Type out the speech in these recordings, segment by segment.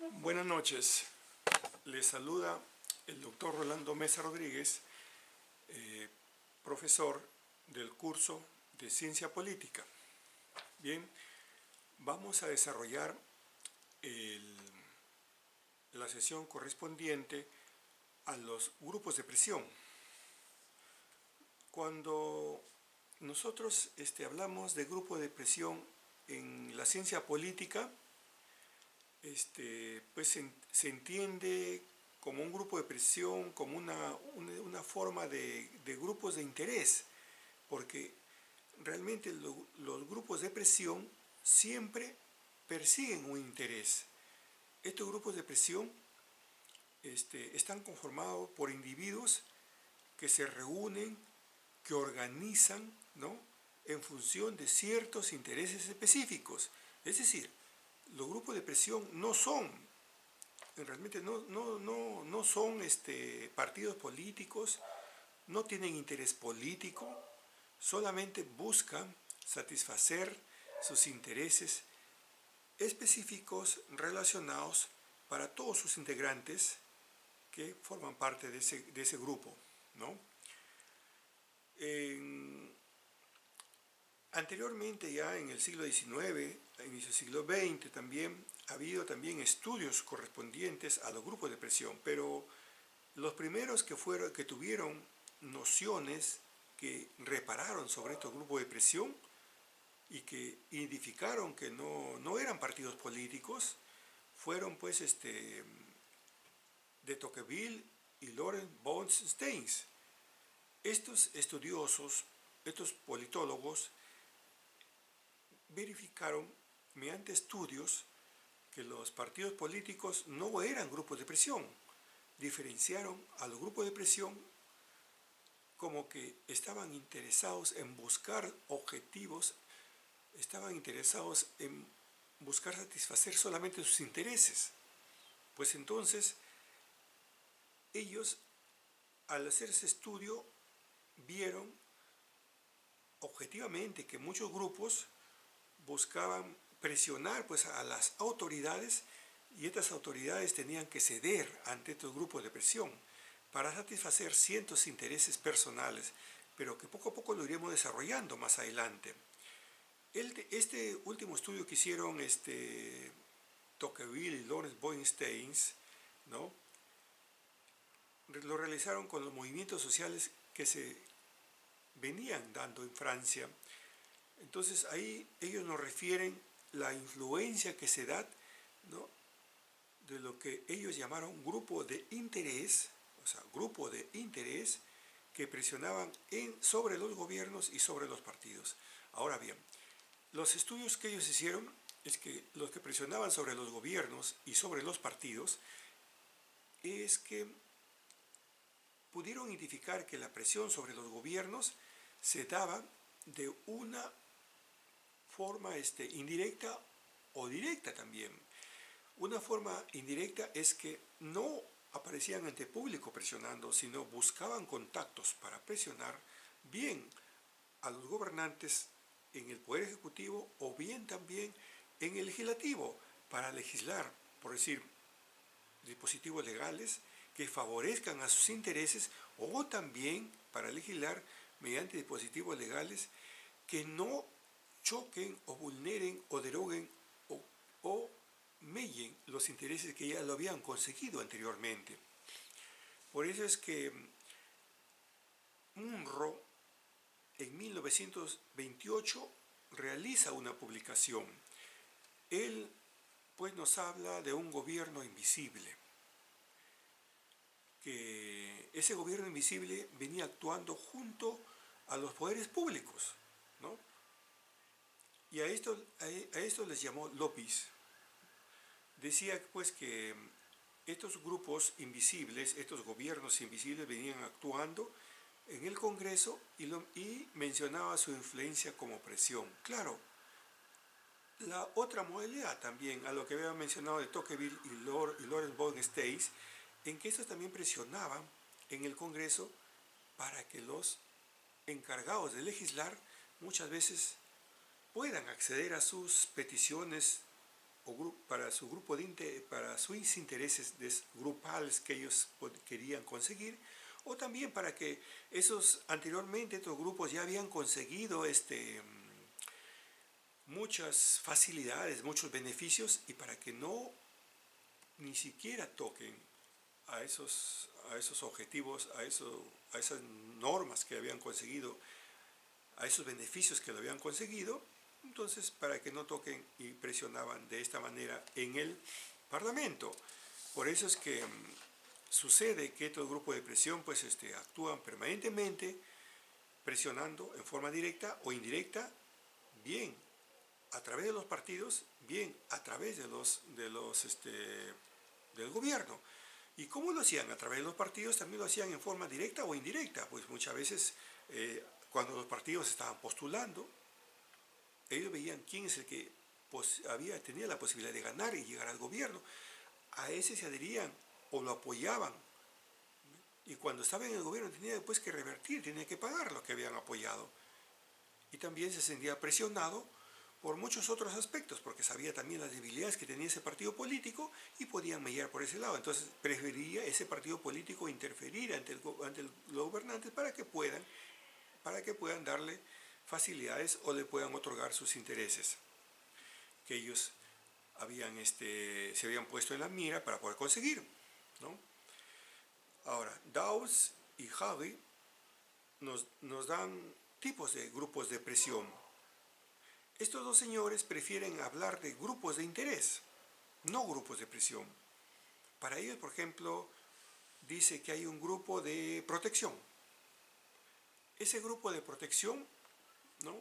Buenas noches, les saluda el doctor Rolando Mesa Rodríguez, profesor del curso de Ciencia Política. Bien, vamos a desarrollar la sesión correspondiente a los grupos de presión. Cuando nosotros hablamos de grupo de presión en la ciencia política, pues se entiende como un grupo de presión, como una forma de grupos de interés, porque realmente los grupos de presión siempre persiguen un interés. Estos grupos de presión están conformados por individuos que se reúnen, que organizan, ¿no?, en función de ciertos intereses específicos. Es decir, los grupos de presión no son, realmente no son partidos políticos, no tienen interés político, solamente buscan satisfacer sus intereses específicos relacionados para todos sus integrantes que forman parte de ese grupo, ¿no? Anteriormente, ya en el siglo XIX, a inicio del siglo XX también, ha habido también estudios correspondientes a los grupos de presión, pero los primeros que tuvieron nociones, que repararon sobre estos grupos de presión y que identificaron que no eran partidos políticos, fueron pues de Tocqueville y Lawrence Bones-Steins. Estos estudiosos, estos politólogos, verificaron mediante estudios que los partidos políticos no eran grupos de presión. Diferenciaron a los grupos de presión como que estaban interesados en buscar objetivos, estaban interesados en buscar satisfacer solamente sus intereses. Pues entonces, ellos, al hacer ese estudio, vieron objetivamente que muchos grupos buscaban presionar pues a las autoridades, y estas autoridades tenían que ceder ante estos grupos de presión para satisfacer ciertos intereses personales, pero que poco a poco lo iremos desarrollando más adelante. Este último estudio que hicieron Tocqueville y Lawrence Bones-Steins, ¿no?, lo realizaron con los movimientos sociales que se venían dando en Francia. Entonces ahí ellos nos refieren la influencia que se da, ¿no?, de lo que ellos llamaron grupo de interés, o sea, grupo de interés que presionaban sobre los gobiernos y sobre los partidos. Ahora bien, los estudios que ellos hicieron es que los que presionaban sobre los gobiernos y sobre los partidos es que pudieron identificar que la presión sobre los gobiernos se daba de una forma indirecta o directa también. Una forma indirecta es que no aparecían ante público presionando, sino buscaban contactos para presionar bien a los gobernantes en el Poder Ejecutivo o bien también en el Legislativo para legislar, por decir, dispositivos legales que favorezcan a sus intereses, o también para legislar mediante dispositivos legales que no choquen o vulneren o deroguen o mellen los intereses que ya lo habían conseguido anteriormente. Por eso es que Munro en 1928 realiza una publicación. Él pues nos habla de un gobierno invisible, que ese gobierno invisible venía actuando junto a los poderes públicos, ¿no? Y a esto les llamó lobbies. Decía pues que estos grupos invisibles, estos gobiernos invisibles venían actuando en el Congreso y mencionaba su influencia como presión. Claro, la otra modalidad también, a lo que había mencionado de Tocqueville y Lawrence Bones-Steins, en que estos también presionaban en el Congreso para que los encargados de legislar muchas veces puedan acceder a sus peticiones para su grupo para sus intereses grupales que ellos querían conseguir, o también para que anteriormente estos grupos ya habían conseguido muchas facilidades, muchos beneficios, y para que no ni siquiera toquen a esos objetivos, a esas normas que habían conseguido, a esos beneficios que lo habían conseguido. Entonces, para que no toquen, y presionaban de esta manera en el Parlamento. Por eso es que sucede que estos grupos de presión pues, actúan permanentemente presionando en forma directa o indirecta, bien a través de los partidos, bien a través del gobierno. ¿Y cómo lo hacían? A través de los partidos también lo hacían en forma directa o indirecta, pues muchas veces cuando los partidos estaban postulando, ellos veían quién es el que tenía la posibilidad de ganar y llegar al gobierno. A ese se adherían o lo apoyaban. Y cuando estaba en el gobierno tenía después que revertir, tenía que pagar lo que habían apoyado. Y también se sentía presionado por muchos otros aspectos, porque sabía también las debilidades que tenía ese partido político y podían mediar por ese lado. Entonces prefería ese partido político interferir ante los gobernantes para que puedan darle facilidades o le puedan otorgar sus intereses que ellos se habían puesto en la mira para poder conseguir, ¿no? Ahora, Dawes y Harvey nos dan tipos de grupos de presión. Estos dos señores prefieren hablar de grupos de interés, no grupos de presión. Para ellos, por ejemplo, dice que hay un grupo de protección. Ese grupo de protección, ¿no?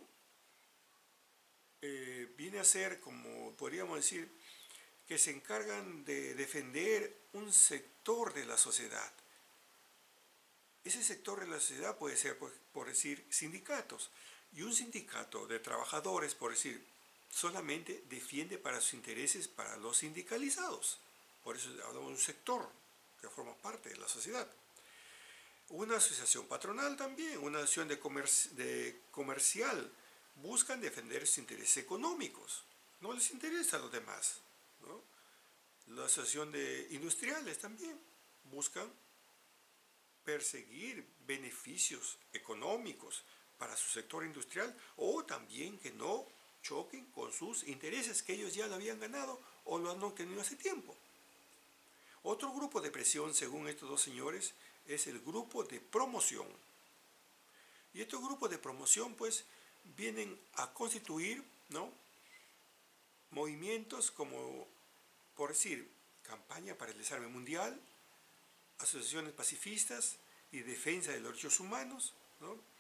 Viene a ser, como podríamos decir, que se encargan de defender un sector de la sociedad. Ese sector de la sociedad puede ser, por decir, sindicatos. Y un sindicato de trabajadores, por decir, solamente defiende para sus intereses para los sindicalizados. Por eso hablamos de un sector que forma parte de la sociedad. Una asociación patronal también, una asociación de comercial, buscan defender sus intereses económicos. No les interesa a los demás, ¿no? La asociación de industriales también buscan perseguir beneficios económicos para su sector industrial, o también que no choquen con sus intereses que ellos ya lo habían ganado o lo han obtenido hace tiempo. Otro grupo de presión, según estos dos señores, es el grupo de promoción. Y estos grupos de promoción pues vienen a constituir, ¿no?, movimientos como, por decir, campaña para el desarme mundial, asociaciones pacifistas y defensa de los derechos humanos, ¿no?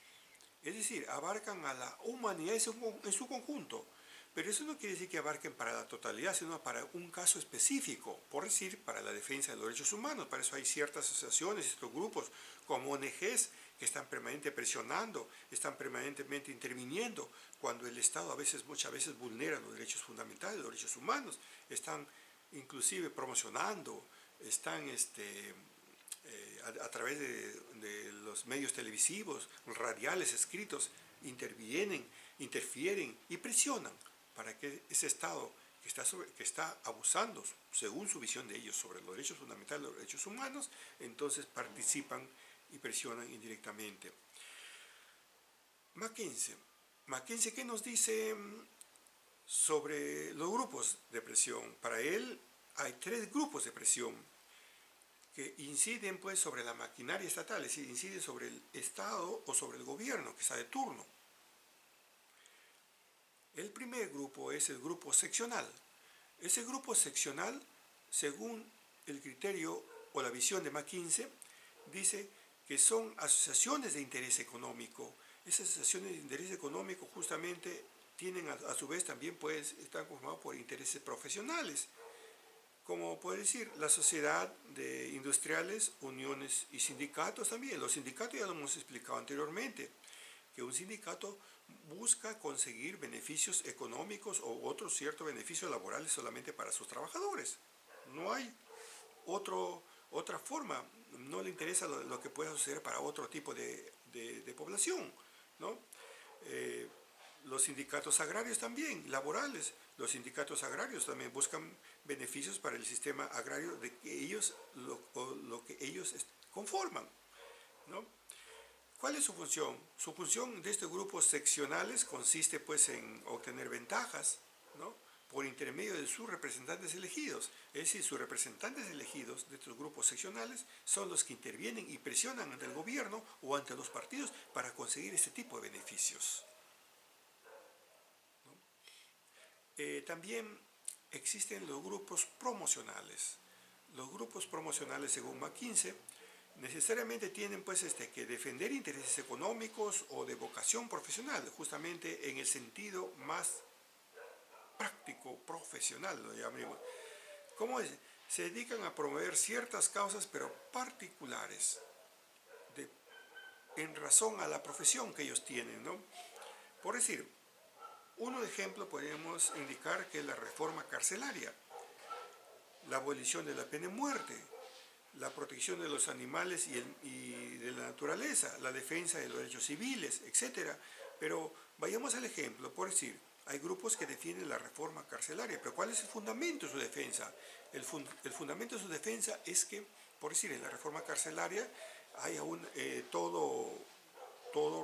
Es decir, abarcan a la humanidad en su conjunto. Pero eso no quiere decir que abarquen para la totalidad, sino para un caso específico, por decir, para la defensa de los derechos humanos. Para eso hay ciertas asociaciones, estos grupos, como ONGs, que están permanentemente presionando, están permanentemente interviniendo, cuando el Estado muchas veces vulnera los derechos fundamentales, los derechos humanos. Están inclusive promocionando, están a través de los medios televisivos, radiales, escritos, interfieren y presionan para que ese Estado que está abusando, según su visión de ellos, sobre los derechos fundamentales, los derechos humanos, entonces participan y presionan indirectamente. Mackenzie, ¿qué nos dice sobre los grupos de presión? Para él hay 3 grupos de presión que inciden pues sobre la maquinaria estatal, es decir, inciden sobre el Estado o sobre el gobierno que está de turno. El primer grupo es el grupo seccional. Ese grupo seccional, según el criterio o la visión de Mackenzie, dice que son asociaciones de interés económico. Esas asociaciones de interés económico justamente tienen a su vez también pues están conformadas por intereses profesionales, como puede decir la sociedad de industriales, uniones y sindicatos también. Los sindicatos ya lo hemos explicado anteriormente, que un sindicato busca conseguir beneficios económicos o otros ciertos beneficios laborales solamente para sus trabajadores. No hay otra forma, no le interesa lo que pueda suceder para otro tipo de población, ¿no? Los sindicatos agrarios también, laborales. Los sindicatos agrarios también buscan beneficios para el sistema agrario de que ellos, lo que ellos conforman, ¿no? ¿Cuál es su función? Su función de estos grupos seccionales consiste pues en obtener ventajas, ¿no? Por intermedio de sus representantes elegidos. Es decir, sus representantes elegidos de estos grupos seccionales son los que intervienen y presionan ante el gobierno o ante los partidos para conseguir este tipo de beneficios. También existen los grupos promocionales. Los grupos promocionales, según McKinsey, necesariamente tienen pues que defender intereses económicos o de vocación profesional, justamente en el sentido más práctico, profesional, lo llamamos. ¿Cómo es? Se dedican a promover ciertas causas, pero particulares, en razón a la profesión que ellos tienen, ¿no? Por decir, un ejemplo podemos indicar que es la reforma carcelaria, la abolición de la pena de muerte, la protección de los animales y de la naturaleza, la defensa de los derechos civiles, etc. Pero vayamos al ejemplo, por decir, hay grupos que defienden la reforma carcelaria, pero ¿cuál es el fundamento de su defensa? El fundamento de su defensa es que, por decir, en la reforma carcelaria hay aún todo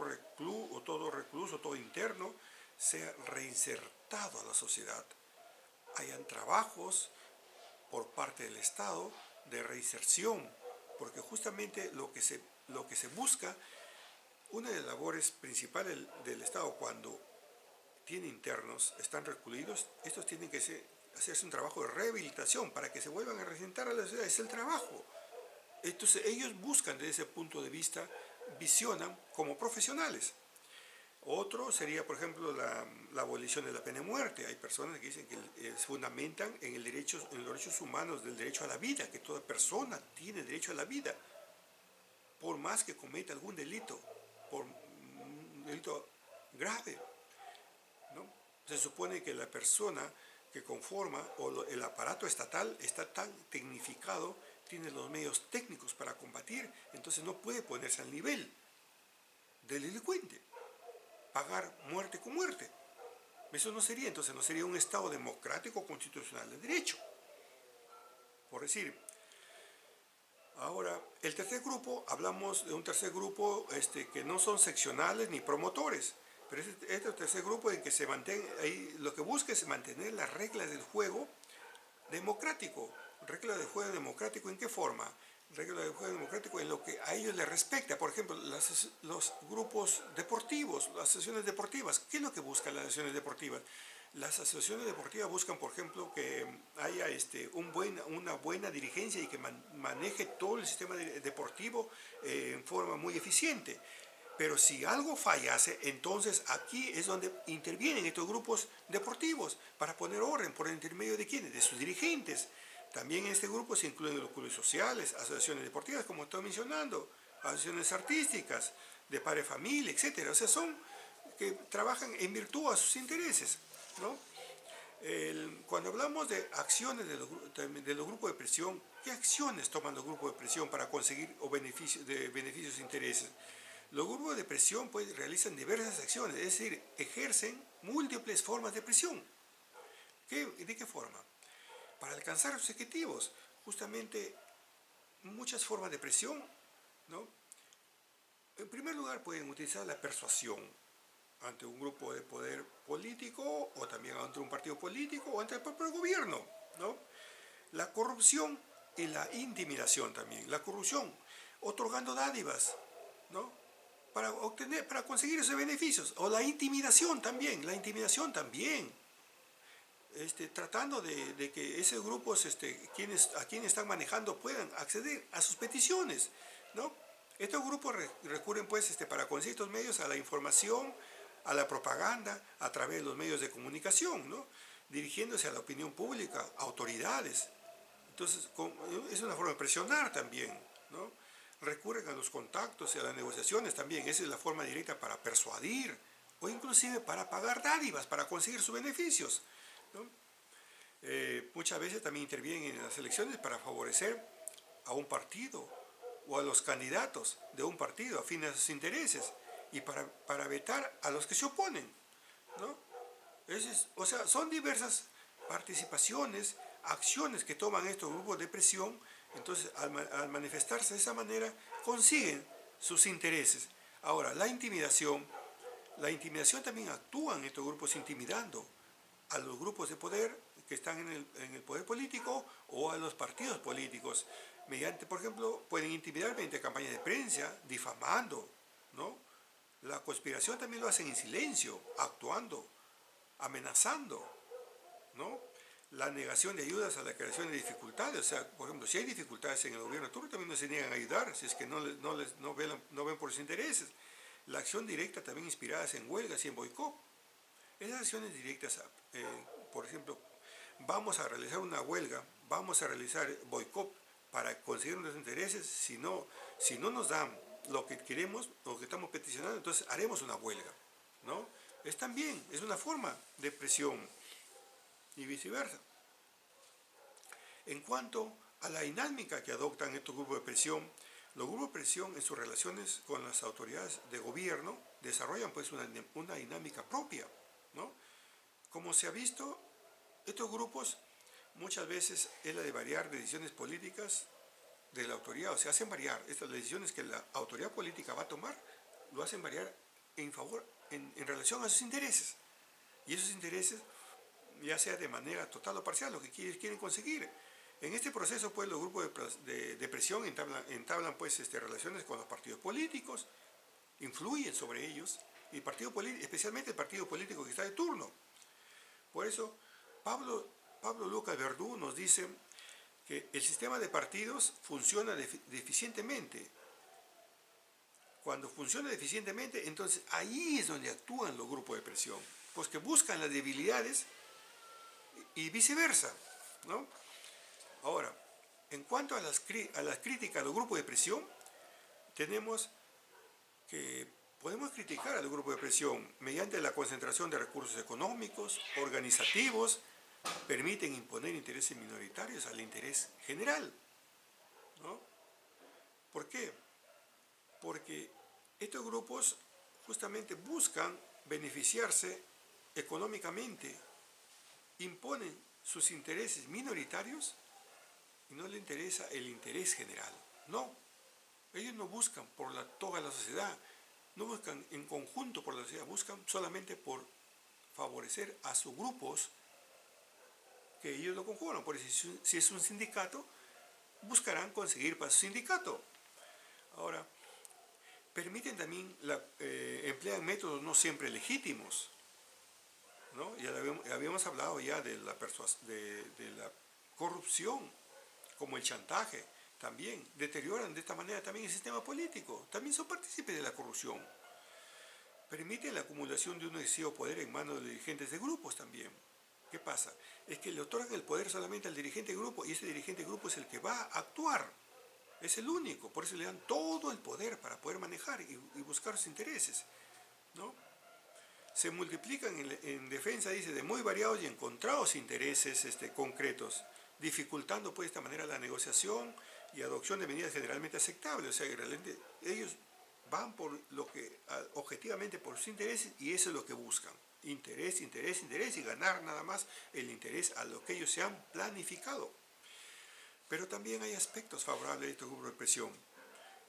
recluso, todo interno, sea reinsertado a la sociedad. Hayan trabajos por parte del Estado de reinserción, porque justamente lo que se busca, una de las labores principales del Estado cuando tiene internos, están recluidos, estos tienen que hacerse un trabajo de rehabilitación para que se vuelvan a reinsertar a la sociedad, es el trabajo. Entonces ellos buscan desde ese punto de vista, visionan como profesionales. Otro sería, por ejemplo, la abolición de la pena de muerte. Hay personas que dicen que se fundamentan en los derechos humanos, del derecho a la vida, que toda persona tiene derecho a la vida, por más que cometa algún delito, por un delito grave, ¿no? Se supone que la persona que conforma o el aparato estatal está tan tecnificado, tiene los medios técnicos para combatir, entonces no puede ponerse al nivel del delincuente. Pagar muerte con muerte. Eso no sería, entonces no sería un Estado democrático constitucional de derecho. Por decir, ahora, el tercer grupo, hablamos de un tercer grupo que no son seccionales ni promotores, pero este tercer grupo en que se mantiene, ahí lo que busca es mantener las reglas del juego democrático. ¿Reglas del juego democrático en qué forma? Reglas del juego democrático en lo que a ellos les respecta. Por ejemplo, los grupos deportivos, las asociaciones deportivas. ¿Qué es lo que buscan las asociaciones deportivas? Las asociaciones deportivas buscan, por ejemplo, que haya una buena dirigencia y que maneje todo el sistema deportivo en forma muy eficiente. Pero si algo fallase, entonces aquí es donde intervienen estos grupos deportivos para poner orden. ¿Por intermedio de quiénes? De sus dirigentes. También en este grupo se incluyen los clubes sociales, asociaciones deportivas, como estoy mencionando, asociaciones artísticas, de padre familia, etc. O sea, son que trabajan en virtud a sus intereses, ¿no? Cuando hablamos de acciones de los grupos de presión, ¿qué acciones toman los grupos de presión para conseguir beneficios e intereses? Los grupos de presión pues, realizan diversas acciones, es decir, ejercen múltiples formas de presión. ¿De qué forma? Para alcanzar sus objetivos, justamente muchas formas de presión, ¿no? En primer lugar, pueden utilizar la persuasión ante un grupo de poder político o también ante un partido político o ante el propio gobierno, ¿no? La corrupción y la intimidación también. La corrupción, otorgando dádivas, ¿no? Para conseguir esos beneficios. O la intimidación también, tratando de que esos grupos a quienes están manejando puedan acceder a sus peticiones, ¿no? Estos grupos recurren pues para conseguir estos medios a la información, a la propaganda, a través de los medios de comunicación, ¿no? Dirigiéndose a la opinión pública, a autoridades. Entonces, es una forma de presionar también, ¿no? Recurren a los contactos y a las negociaciones también. Esa es la forma directa para persuadir o inclusive para pagar dádivas, para conseguir sus beneficios, ¿no? Muchas veces también intervienen en las elecciones para favorecer a un partido o a los candidatos de un partido afines a sus intereses y para vetar a los que se oponen. ¿no? O sea, son diversas participaciones, acciones que toman estos grupos de presión. Entonces, al manifestarse de esa manera, consiguen sus intereses. Ahora, la intimidación también actúan estos grupos intimidando a los grupos de poder que están en el poder político o a los partidos políticos. Mediante, por ejemplo, pueden intimidar mediante campañas de prensa, difamando, ¿no? La conspiración también lo hacen en silencio, actuando, amenazando, ¿no? La negación de ayudas a la creación de dificultades. O sea, por ejemplo, si hay dificultades en el gobierno turco, también no se niegan a ayudar, si es que no ven por sus intereses. La acción directa también inspiradas en huelgas y en boicot. Esas acciones directas, por ejemplo, vamos a realizar una huelga, vamos a realizar boicot para conseguir nuestros intereses, si no nos dan lo que queremos, lo que estamos peticionando, entonces haremos una huelga, ¿no? Es una forma de presión y viceversa. En cuanto a la dinámica que adoptan estos grupos de presión, los grupos de presión en sus relaciones con las autoridades de gobierno desarrollan pues una dinámica propia, ¿no? Como se ha visto, estos grupos muchas veces es la de variar decisiones políticas de la autoridad, o sea, hacen variar estas decisiones que la autoridad política va a tomar, lo hacen variar en relación a sus intereses. Y esos intereses, ya sea de manera total o parcial, lo que quieren conseguir. En este proceso, pues, los grupos de presión entablan pues, relaciones con los partidos políticos, influyen sobre ellos, y especialmente el partido político que está de turno. Por eso, Pablo Lucas Verdú nos dice que el sistema de partidos funciona deficientemente. Cuando funciona deficientemente, entonces ahí es donde actúan los grupos de presión, pues que buscan las debilidades y viceversa, ¿no? Ahora, en cuanto a las críticas a los grupos de presión, tenemos que podemos criticar al grupo de presión mediante la concentración de recursos económicos, organizativos, permiten imponer intereses minoritarios al interés general, ¿no? ¿Por qué? Porque estos grupos justamente buscan beneficiarse económicamente, imponen sus intereses minoritarios y no les interesa el interés general. No, ellos no buscan por toda la sociedad, no buscan en conjunto por la sociedad, buscan solamente por favorecer a sus grupos que ellos lo conjugan. Por eso, si es un sindicato, buscarán conseguir para su sindicato. Ahora, permiten también, emplean métodos no siempre legítimos, ¿no? Ya habíamos hablado ya de la corrupción, como el chantaje, también deterioran de esta manera también el sistema político, también son partícipes de la corrupción. Permiten la acumulación de un excesivo poder en manos de los dirigentes de grupos también. ¿Qué pasa? Es que le otorgan el poder solamente al dirigente de grupo y ese dirigente de grupo es el que va a actuar. Es el único, por eso le dan todo el poder para poder manejar y buscar sus intereses, ¿no? Se multiplican en defensa, dice, de muy variados y encontrados intereses concretos, dificultando pues de esta manera la negociación y adopción de medidas generalmente aceptables. O sea, que realmente ellos van por lo que, objetivamente por sus intereses, y eso es lo que buscan. Interés, interés, interés, y ganar nada más el interés a lo que ellos se han planificado. Pero también hay aspectos favorables de estos grupos de presión.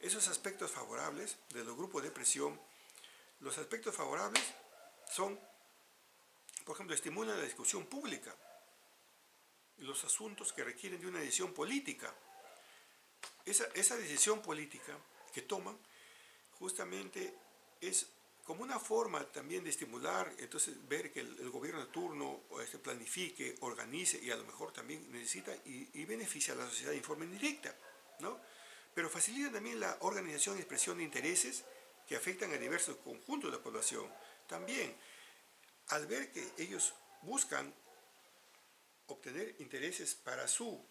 Esos aspectos favorables de los grupos de presión, los aspectos favorables son, por ejemplo, estimulan la discusión pública, los asuntos que requieren de una decisión política. Esa decisión política que toman justamente es como una forma también de estimular, entonces ver que el gobierno de turno planifique, organice y a lo mejor también necesita y beneficia a la sociedad de forma indirecta, ¿no? Pero facilita también la organización y expresión de intereses que afectan a diversos conjuntos de la población. También, al ver que ellos buscan obtener intereses para su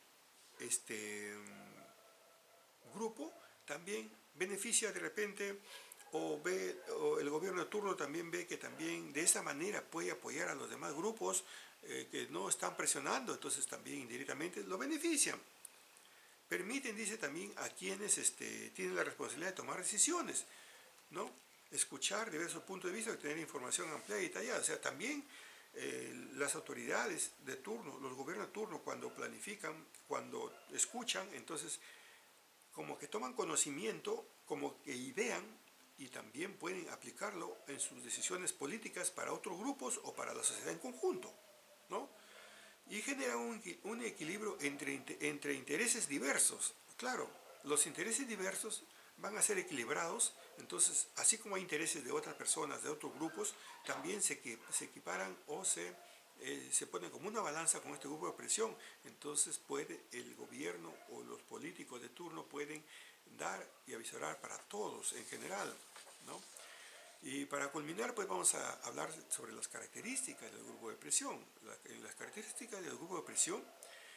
grupo, también beneficia de repente, o el gobierno de turno también ve que también de esa manera puede apoyar a los demás grupos que no están presionando, entonces también indirectamente lo benefician. Permiten, dice, también a quienes tienen la responsabilidad de tomar decisiones, ¿no? escuchar diversos puntos de vista, tener información ampliada y detallada. O sea, también las autoridades de turno, los gobiernos de turno, cuando planifican, cuando escuchan, entonces como que toman conocimiento, como que idean y también pueden aplicarlo en sus decisiones políticas para otros grupos o para la sociedad en conjunto, ¿no? Y genera un equilibrio entre intereses diversos. Claro, los intereses diversos van a ser equilibrados, entonces, así como hay intereses de otras personas, de otros grupos, también se equiparan o se ponen como una balanza con este grupo de presión. Entonces puede el gobierno o los políticos de turno pueden dar y avisorar para todos en general, ¿no? Y para culminar, pues vamos a hablar sobre las características del grupo de presión. Las características del grupo de presión,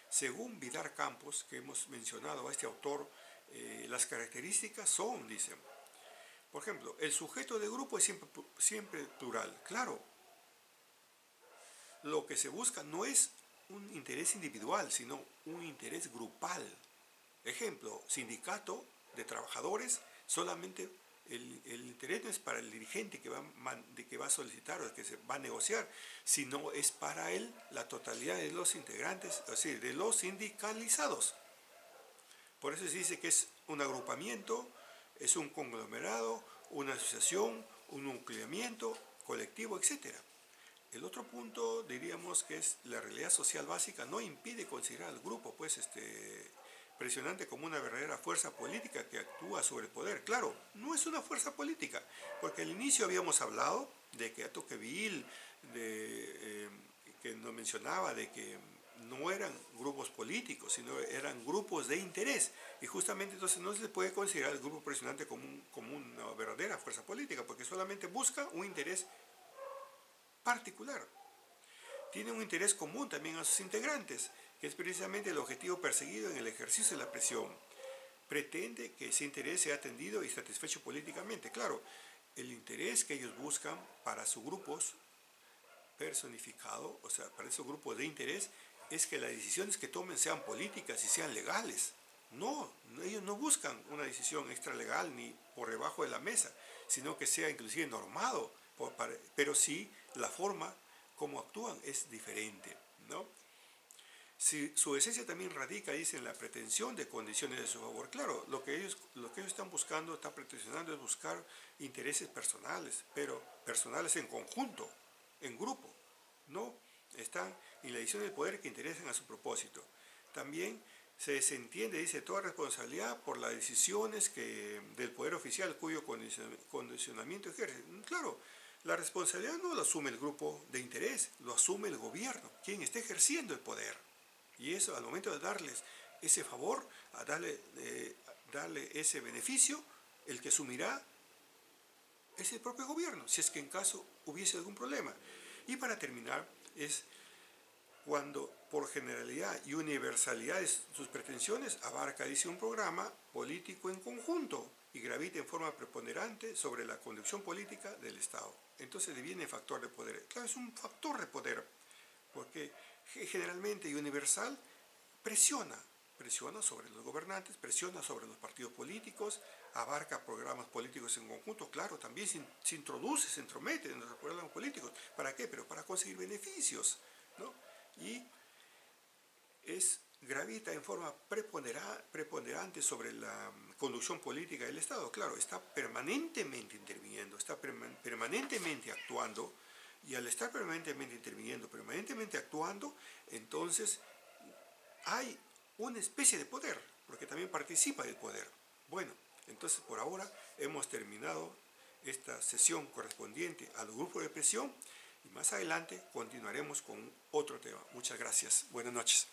según Vidar Campos, que hemos mencionado a este autor, las características son, dicen, por ejemplo, el sujeto de grupo es siempre plural. Claro, lo que se busca no es un interés individual, sino un interés grupal. Ejemplo, sindicato de trabajadores, solamente el interés no es para el dirigente que va a solicitar o que se va a negociar, sino es para él la totalidad de los integrantes, es decir, de los sindicalizados. Por eso se dice que es un agrupamiento, es un conglomerado, una asociación, un nucleamiento colectivo, etc. El otro punto diríamos que es la realidad social básica no impide considerar al grupo pues presionante como una verdadera fuerza política que actúa sobre el poder. Claro, no es una fuerza política, porque al inicio habíamos hablado de que a Tocqueville, que nos mencionaba de que no eran grupos políticos, sino eran grupos de interés. Y justamente entonces no se puede considerar el grupo presionante como una verdadera fuerza política, porque solamente busca un interés particular. Tiene un interés común también a sus integrantes, que es precisamente el objetivo perseguido en el ejercicio de la presión. Pretende que ese interés sea atendido y satisfecho políticamente. Claro, el interés que ellos buscan para sus grupos personificado, o sea, para esos grupos de interés, es que las decisiones que tomen sean políticas y sean legales. No, ellos no buscan una decisión extralegal ni por debajo de la mesa, sino que sea inclusive normado, pero sí la forma como actúan es diferente, ¿no? Si su esencia también radica, dice, en la pretensión de condiciones de su favor. Claro, lo que ellos están buscando, están pretensionando es buscar intereses personales, pero personales en conjunto, en grupo. No están en la división del poder que interesan a su propósito. También se desentiende, dice, toda responsabilidad por las decisiones del poder oficial cuyo condicionamiento ejerce. Claro, la responsabilidad no la asume el grupo de interés, lo asume el gobierno, quien está ejerciendo el poder. Y eso, al momento de darles ese favor, a darle ese beneficio, el que asumirá es el propio gobierno, si es que en caso hubiese algún problema. Y para terminar, es cuando por generalidad y universalidad de sus pretensiones abarca, dice, un programa político en conjunto y gravita en forma preponderante sobre la conducción política del Estado. Entonces deviene factor de poder. Claro, es un factor de poder, porque generalmente y universal presiona sobre los gobernantes, presiona sobre los partidos políticos, abarca programas políticos en conjunto, claro, también se introduce, se entromete en los programas políticos. ¿Para qué? Pero para conseguir beneficios, ¿no? Y gravita en forma preponderante sobre la conducción política del Estado. Claro, está permanentemente interviniendo, está permanentemente actuando, y al estar permanentemente interviniendo, permanentemente actuando, entonces hay una especie de poder, porque también participa del poder. Bueno, entonces por ahora hemos terminado esta sesión correspondiente al grupo de presión y más adelante continuaremos con otro tema. Muchas gracias. Buenas noches.